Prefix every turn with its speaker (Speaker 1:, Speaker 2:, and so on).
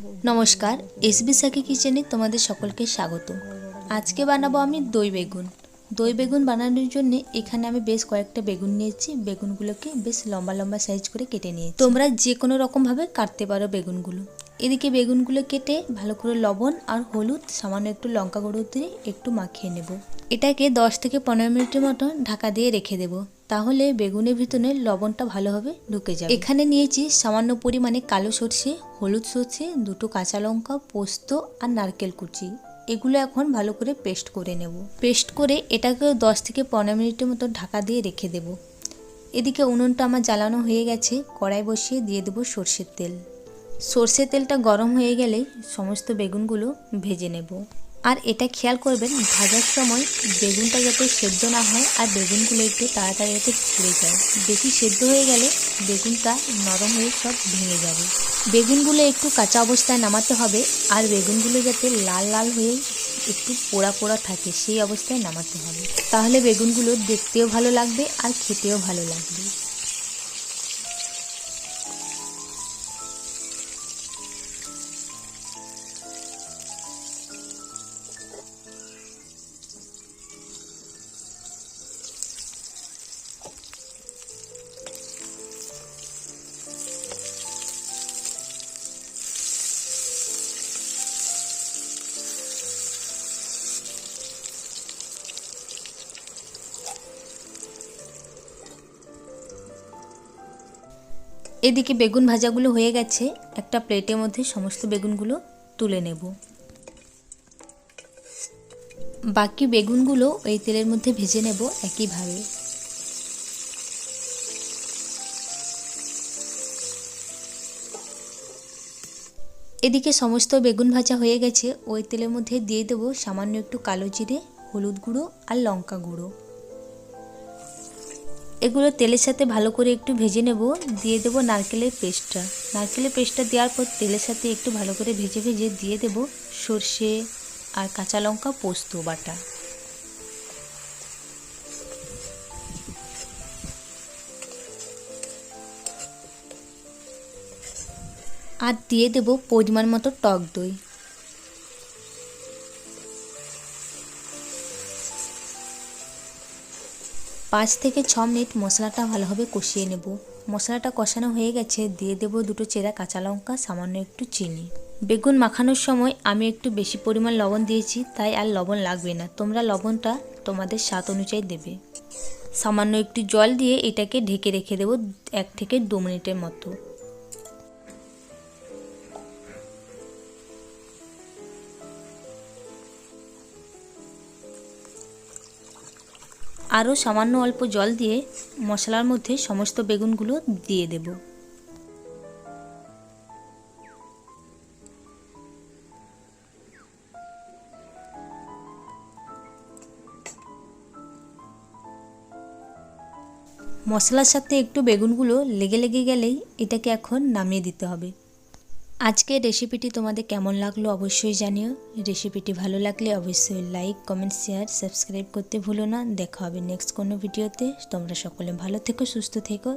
Speaker 1: নমস্কার, SB Psaki কিচেনে তোমাদের সকলকে স্বাগত। আজকে বানাবো আমি দই বেগুন। দই বেগুন বানানোর জন্য এখানে আমি বেশ কয়েকটা বেগুন নিয়েছি। বেগুনগুলোকে বেশ লম্বা লম্বা সাইজ করে কেটে নিয়েছি। তোমরা যে কোনো রকমভাবে কাটতে পারো বেগুনগুলো। এদিকে বেগুনগুলো কেটে ভালো করে লবণ আর হলুদ, সামান্য একটু লঙ্কা গুঁড়ো দিয়ে একটু মাখিয়ে নেব। এটাকে 10 থেকে 15 মিনিটের মতো ঢাকা দিয়ে রেখে দেব। তাহলে বেগুনের ভিতরে লবণটা ভালোভাবে ঢুকে যাবে। এখানে নিয়েছি সামান্য পরিমাণে কালো সর্ষে, হলুদ সর্ষে, দুটো কাঁচা লঙ্কা, পোস্ত আর নারকেল কুচি। এগুলো এখন ভালো করে পেস্ট করে নেব। পেস্ট করে এটাকে 10 থেকে 15 মিনিটের মতো ঢাকা দিয়ে রেখে দেব। এদিকে উনুনটা আমার জ্বালানো হয়ে গেছে। কড়াই বসিয়ে দিয়ে দেবো সর্ষের তেল। সর্ষের তেলটা গরম হয়ে গেলেই সমস্ত বেগুনগুলো ভেজে নেব। আর এটা খেয়াল করবেন, ভাজার সময় বেগুনটা যাতে সেদ্ধ না হয় আর বেগুনগুলো একটু তাড়াতাড়ি যাতে পুড়ে যায়। বেশি সেদ্ধ হয়ে গেলে বেগুনটা নরম হয়ে সব ভেঙে যাবে। বেগুনগুলো একটু কাঁচা অবস্থায় নামাতে হবে। আর বেগুনগুলো যাতে লাল লাল হয়ে একটু পোড়া পোড়া থাকে সেই অবস্থায় নামাতে হবে। তাহলে বেগুনগুলো দেখতেও ভালো লাগবে আর খেতেও ভালো লাগবে। এদিকে বেগুন ভাজাগুলো হয়ে গেছে। একটা প্লেটের মধ্যে সমস্ত বেগুনগুলো তুলে নেব। বাকি বেগুনগুলো এই তেলের মধ্যে ভেজে নেব একইভাবে। এদিকে সমস্ত বেগুন ভাজা হয়ে গেছে। ওই তেলের মধ্যে দিয়ে দেবো সামান্য একটু কালো জিরে, হলুদ গুঁড়ো আর লঙ্কা গুঁড়ো। এগুলো তেলের সাথে ভালো করে একটু ভেজে নেব। দিয়ে দেবো নারকেলের পেস্টটা। নারকেলের পেস্টটা দেওয়ার পর তেলের সাথে একটু ভালো করে ভেজে ভেজে দিয়ে দেবো সর্ষে আর কাঁচা লঙ্কা, পোস্ত বাটা। আর দিয়ে দেবো পরিমাণ মতো টক দই। পাঁচ থেকে 6 মিনিট মশলাটা ভালোভাবে কষিয়ে নেব। মশলাটা কষানো হয়ে গেছে। দিয়ে দেবো দুটো চেরা কাঁচা লঙ্কা, সামান্য একটু চিনি। বেগুন মাখানোর সময় আমি একটু বেশি পরিমাণ লবণ দিয়েছি, তাই আর লবণ লাগবে না। তোমরা লবণটা তোমাদের স্বাদ অনুযায়ী দেবে। সামান্য একটু জল দিয়ে এটাকে ঢেকে রেখে দেবো 1 থেকে 2 মিনিটের মতো। আরও সামান্য অল্প জল দিয়ে মশলার মধ্যে সমস্ত বেগুনগুলো দিয়ে দেব। মশলার সাথে একটু বেগুনগুলো লেগে লেগে গেলেই এটাকে এখন নামিয়ে দিতে হবে। আজকের রেসিপিটি তোমাদের কেমন লাগলো অবশ্যই জানিও। রেসিপিটি ভালো লাগলে অবশ্যই লাইক, কমেন্ট, শেয়ার, সাবস্ক্রাইব করতে ভুলো না। দেখা হবে নেক্সট কোনো ভিডিওতে। তোমরা সকলে ভালো থেকো, সুস্থ থেকো।